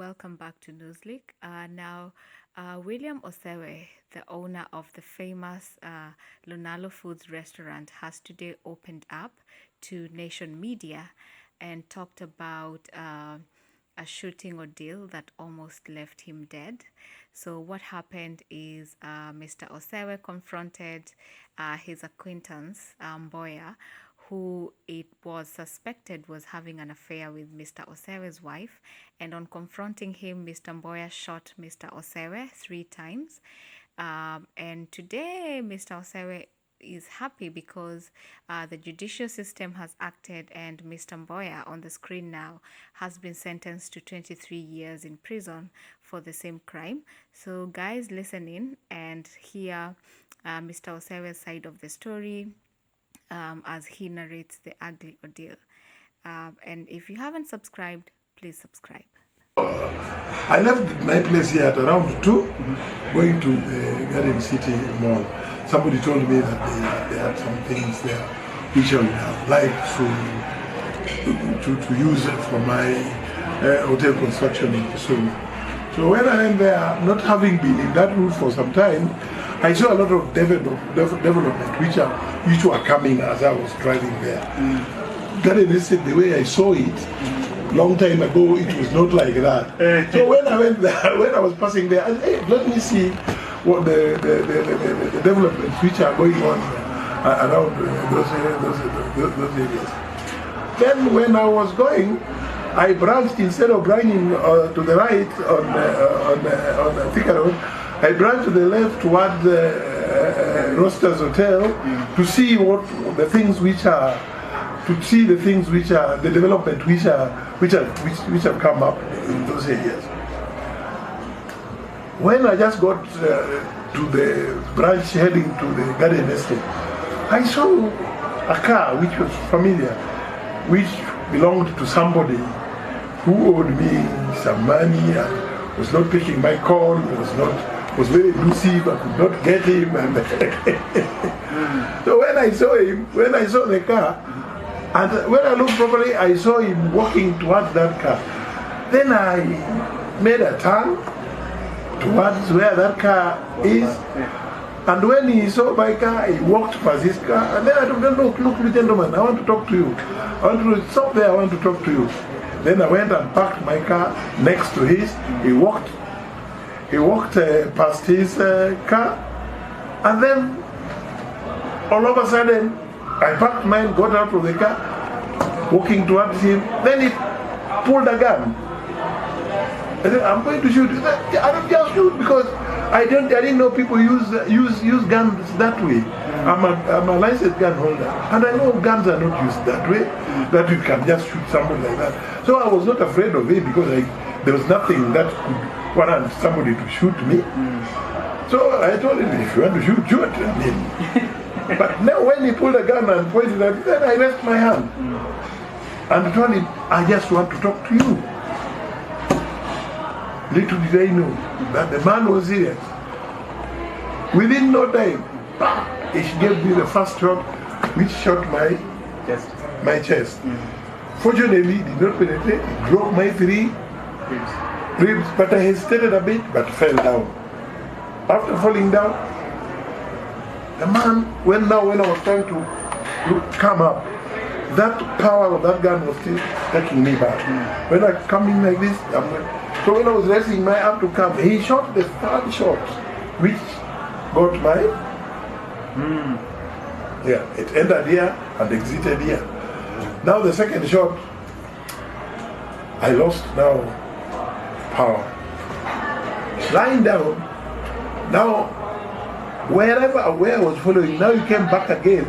welcome back to Newsleak. William Osewe, the owner of the famous Ronalo Foods restaurant, has today opened up to nation media and talked about a shooting ordeal that almost left him dead. So what happened is Mr. Osewe confronted his acquaintance, Mboya, who it was suspected was having an affair with Mr. Osewe's wife. And on confronting him, Mr. Mboya shot Mr. Osewe 3 times. And today, Mr. Osewe is happy because the judicial system has acted, and Mr. Mboya on the screen now has been sentenced to 23 years in prison for the same crime. So guys, listen in and hear Mr. Osewe's side of the story as he narrates the ugly ordeal. And if you haven't subscribed, please subscribe. I left my place here at around 2, going to the Garden City Mall. Somebody told me that they had some things there which I would have liked to use for my hotel construction in Osewe. So when I went there, not having been in that route for some time, I saw a lot of development which were coming as I was driving there. Garden Estate, the way I saw it, long time ago, it was not like that. So when I went there, when I was passing there, I said, hey, let me see what the developments which are going on around those areas. Then when I was going, I branched, instead of branching to the right on Thika Road, I branched to the left toward the Roasters Hotel to see what the things which are, the development which have come up in those areas. When I just got to the branch heading to the Garden Estate, I saw a car which was familiar, which belonged to somebody who owed me some money and was not picking my call, was very elusive, I could not get him. And so when I saw him, when I saw the car, and when I looked properly, I saw him walking towards that car. Then I made a turn towards where that car is, and when he saw my car, he walked past his car, and then I told him, look, gentleman, I want to talk to you. I want to stop there, I want to talk to you. Then I went and parked my car next to his. He walked past his car, and then all of a sudden I parked mine, got out of the car, walking towards him. Then he pulled a gun. I said, I'm going to shoot. He said, I don't just shoot because I didn't know people use guns that way. I'm a licensed gun holder, and I know guns are not used that way, that you can just shoot somebody like that. So I was not afraid of it because there was nothing that could warrant somebody to shoot me. So I told him, if you want to shoot. I mean. But now when he pulled a gun and pointed at me, then I raised my hand and told him, I just want to talk to you. Little did I know that the man was serious. Within no time, he gave me the first shot, which shot my chest. Fortunately, it did not penetrate. It broke my 3 ribs, but I hesitated a bit, but fell down. After falling down, the man, when I was trying to come up, that power of that gun was still taking me back. When I come in like this, so when I was raising my arm to come, he shot the 3rd shot, which got my, it entered here and exited here. Now the 2nd shot, I lost now power. Lying down, now where I was following, now he came back again,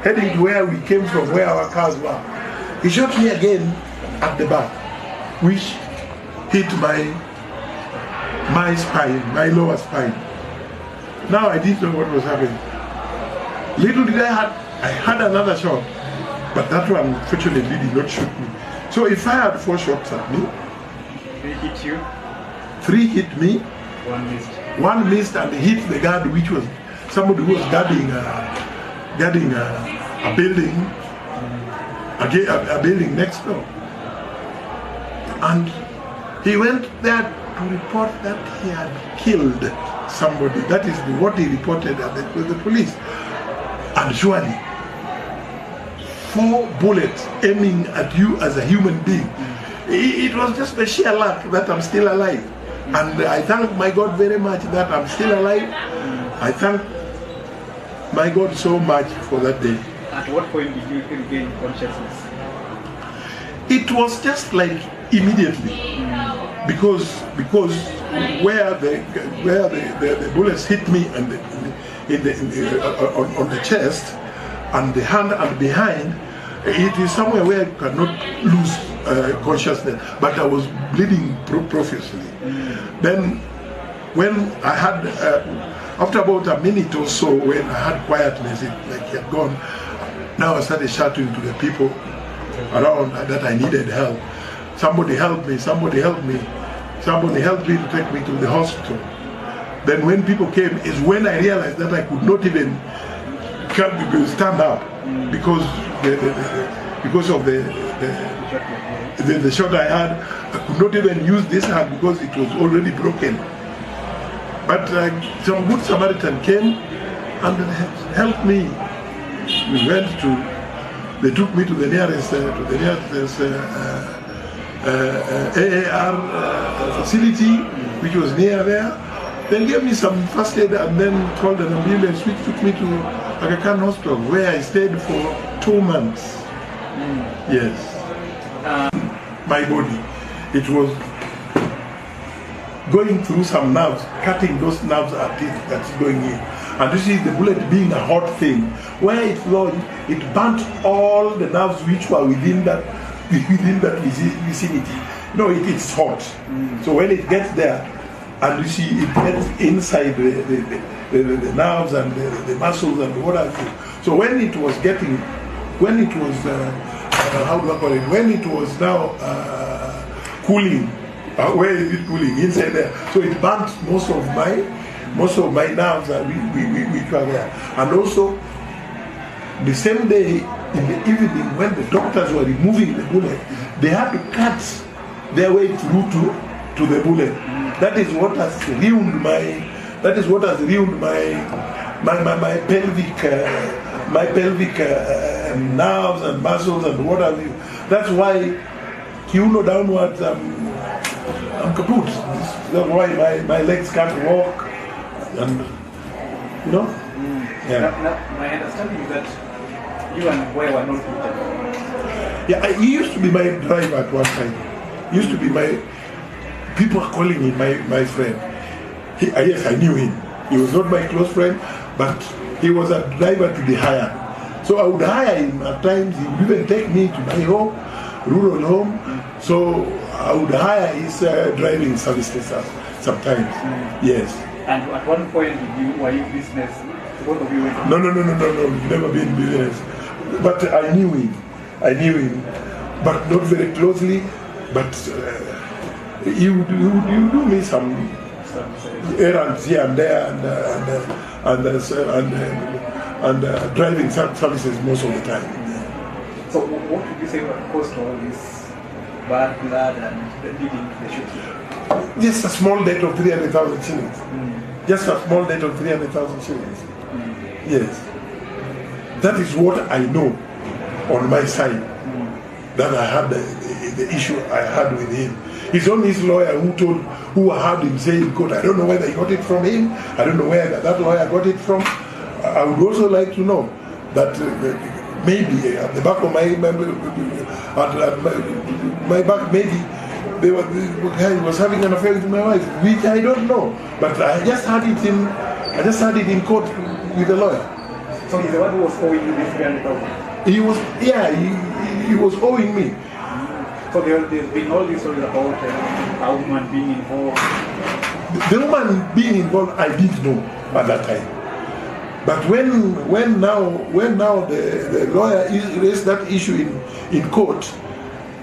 heading to where we came from, where our cars were. He shot me again at the back, which hit my spine, my lower spine. Now I didn't know what was happening. Little did I had another shot, but that one fortunately did not shoot me. So he fired 4 shots at me. 3 hit you? 3 hit me. 1 missed. 1 missed and hit the guard, which was somebody who was guarding a building next door. And He went there to report that he had killed somebody. That is what he reported at the police. And surely, 4 bullets aiming at you as a human being. It was just a sheer luck that I'm still alive. And I thank my God very much that I'm still alive. I thank my God so much for that day. At what point did you regain consciousness? It was just like immediately, because where the bullets hit me and on the chest and the hand and behind, it is somewhere where I cannot lose consciousness, but I was bleeding profusely. Then when I had, after about a minute or so, when I had quietness, like it had gone, now I started shouting to the people around that I needed help. Somebody help me, somebody help me, somebody help me to take me to the hospital. Then when people came is when I realized that I could not even stand up because of the shot I had. I could not even use this hand because it was already broken. But some good Samaritan came and helped me. We went to, they took me to the nearest AAR facility, which was near there. Then gave me some first aid and then called an ambulance which took me to Aga Khan Hospital, where I stayed for 2 months. Yes. My body, it was going through some nerves, cutting those nerves that's going in. And this is the bullet being a hot thing. Where it lodged, it burnt all the nerves which were within that vicinity. No, it's hot. So when it gets there, and you see it gets inside the nerves and the muscles and what have you. So when it was how do I call it? When it was now cooling, where is it cooling? Inside there. So it burnt most of my nerves that which were there. And also, the same day in the evening when the doctors were removing the bullet, they had to cut their way through to the bullet. That is what has ruined my pelvic nerves and muscles and what have you. That's why kiuno downwards I'm kaput. That's why my legs can't walk, and you know. Yeah. Now, my understanding is that you and Mboya were not together. Yeah, he used to be my driver at one time. He used to be my. People are calling him my friend. Yes, I knew him. He was not my close friend, but he was a driver to be hired. So I would hire him at times. He would even take me to my home, rural home. So I would hire his driving services sometimes. Yes. And at one point, were you business? Both of you went. No. We've never been business. But I knew him, but not very closely. But he would do me some errands here and there, and driving services most of the time. So what would you say caused all this bad blood and the leading to the shooting? Just a small debt of 300,000 shillings. Just a small debt of 300,000 shillings. Yes. That is what I know on my side. That I had the issue I had with him. It's only his lawyer who heard him say in court. I don't know whether he got it from him. I don't know where that lawyer got it from. I would also like to know that maybe at the back of my back, maybe the guy was having an affair with my wife, which I don't know. But I just had it in court with the lawyer. So he's the one who was owing you this 300,000? He was owing me. So there's been all this stories about a woman being involved. The woman being involved, I didn't know at that time. But when now the lawyer raised that issue in court,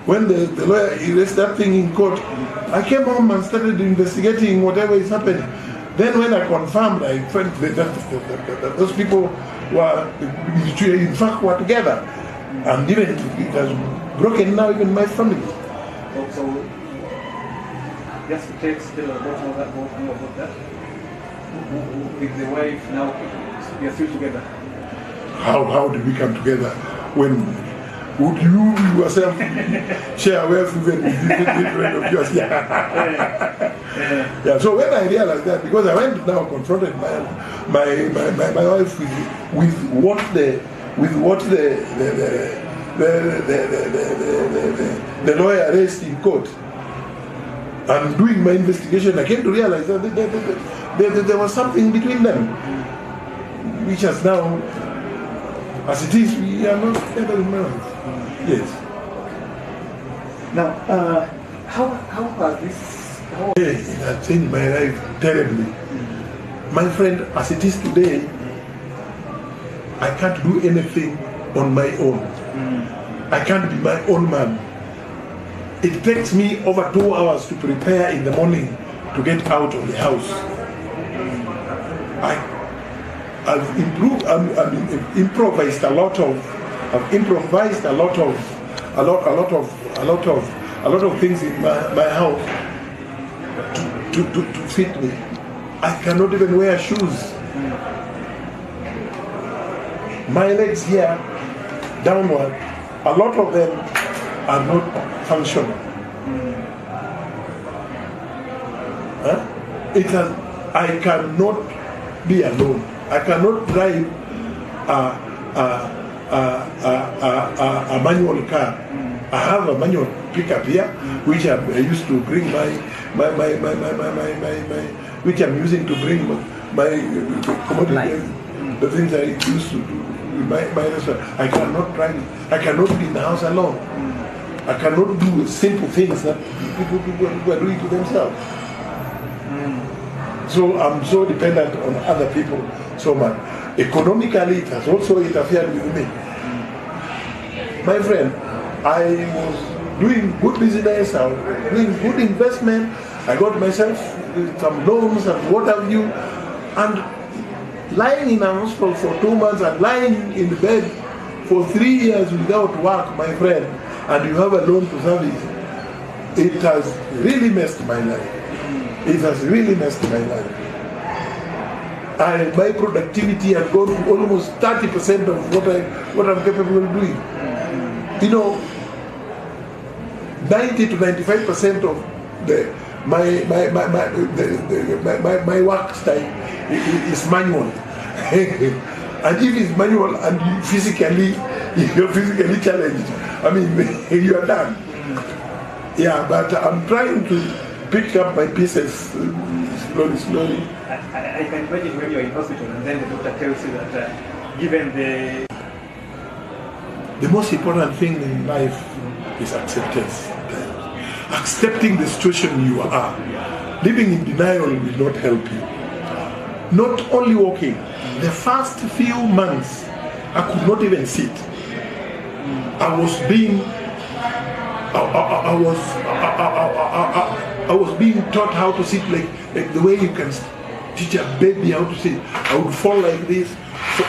when the lawyer raised that thing in court, I came home and started investigating whatever is happening. Then when I confirmed, I found that those people were, in fact, were together. And even it has broken now even my family. So just to text, tell about all that, more about that. With the wife now, we are still together. How did we come together? When would you yourself share where with this friend of yours? Yeah. So when I realized that, because I went now confronted my wife with what the lawyer raised in court, and doing my investigation, I came to realize that there was something between them, which has now, as it is, we are not ever married. Yes. Now, how has this? It has changed my life terribly. My friend, as it is today, I can't do anything on my own. I can't be my own man. It takes me over 2 hours to prepare in the morning to get out of the house. I've improvised a lot of things in my house to fit me. I cannot even wear shoes. My legs here, downward, a lot of them are not functional. I cannot be alone. I cannot drive a manual car. I have a manual pickup here, which I used to bring which I'm using to bring my commodity, the things I used to do with my restaurant. I cannot drive. I cannot be in the house alone. I cannot do simple things that people are doing to themselves. So I'm so dependent on other people so much. Economically, it has also interfered with me. My friend, I was doing good business, I was doing good investment. I got myself some loans and what have you. And lying in a hospital for 2 months and lying in the bed for 3 years without work, my friend, and you have a loan to service, it has really messed my life. It has really messed my life. My productivity has gone to almost 30% of what I'm capable of doing. You know, 90 to 95% of my work style is manual. And if it's manual and you're physically challenged, I mean, you are done. Yeah, but I'm trying to pick up my pieces slowly. I can imagine when you're in hospital and then the doctor tells you that given the most important thing in life is acceptance. Accepting the situation you are. Living in denial will not help you. Not only walking, the first few months I could not even sit. I was being taught how to sit like the way you can teach a baby how to sit. I would fall like this. So,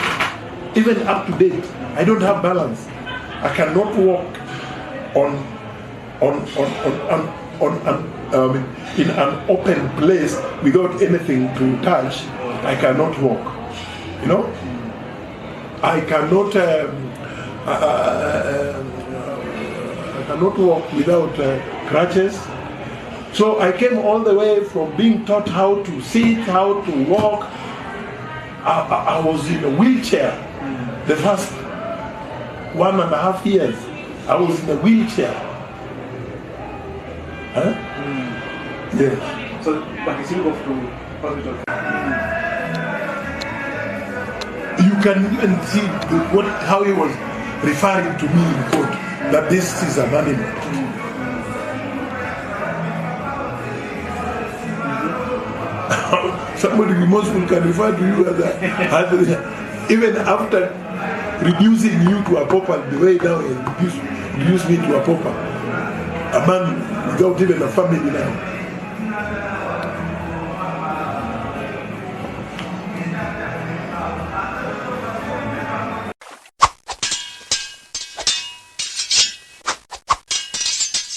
even up to date, I don't have balance. I cannot walk in an open place without anything to touch. I cannot walk. You know, I cannot. I cannot walk without crutches. So I came all the way from being taught how to sit, how to walk. I was in a wheelchair the first 1.5 years. I was in a wheelchair. Huh? Yes. So, but you still go to hospital. You can even see how he was referring to me in court, that this is an animal. Somebody remorseful can refer to you as even after reducing you to a pauper, the way now he reduced me to a pauper. A man without even a family now.